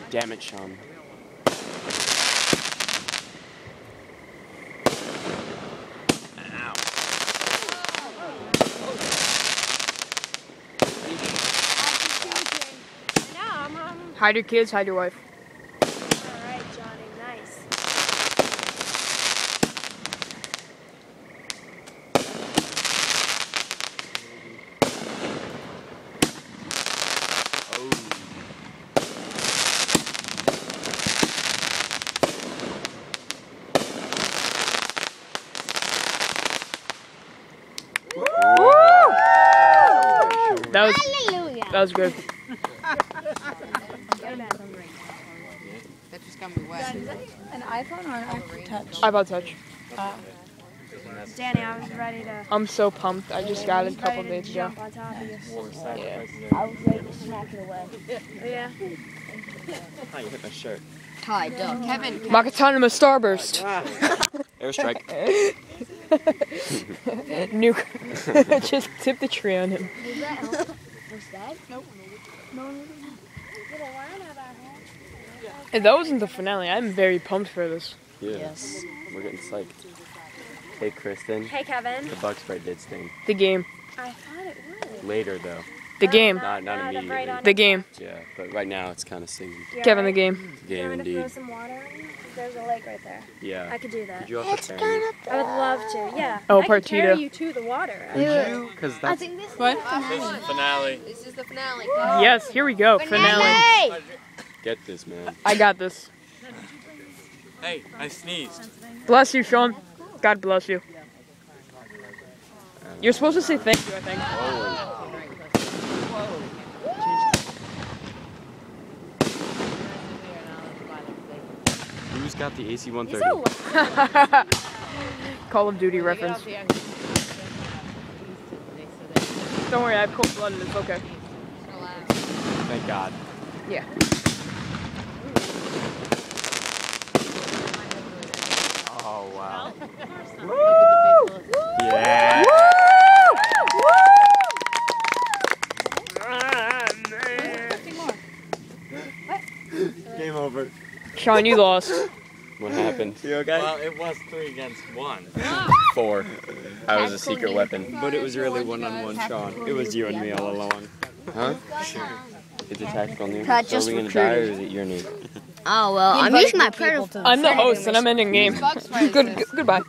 Damn it, Sean. Hide your kids, hide your wife. Alright, Johnny, nice. That was good. That just got me wet. An iPhone or an iPhone Touch? iPod Touch. Danny, I was ready to. I'm so pumped. I just got it a couple days ago. Jump on top of you. Yeah. I was ready to smack it away. Yeah. Oh, you hit my shirt. Ty, duh. Kevin. Makatana Starburst. Airstrike. Nuke. Just tip the tree on him. Was that help? Was that? Nope. No. If that wasn't the finale, I'm very pumped for this. Yeah. Yes. We're getting psyched. Hey, Kristen. Hey, Kevin. The bug spray did sting. The game. I thought it would. Later, though. The game. Not immediately. The game. Yeah, but right now it's kind of stinging. Kevin, the game. The game, You want me to indeed. throw some water on you? There's a lake right there. Yeah. I could do that. Could you also carry me? I would love to. Yeah. Oh, I could carry Partito. you to the water. Would you? Because I that's... think this is What? Finale. This is the finale. Yes, here we go. Finale. Get this, man. I got this. Hey, I sneezed. Bless you, Sean. God bless you. You're supposed to say thank you, I think. Who's got the AC-130? Call of Duty reference. Don't worry, I have cold blooded. It's okay. Thank God. Yeah. Oh, wow. Yeah. Game over. Sean, you lost. What happened? You okay? Well, it was 3 against 1. 4. I was a secret weapon. But it was really one-on-one, Sean. It was you and me all along. Huh? Sure. It's a tactical nuke. Pat So are just we gonna die or recruited. is it your nuke? Oh, well, I'm using my predator. I'm the host and I'm ending game. Goodbye.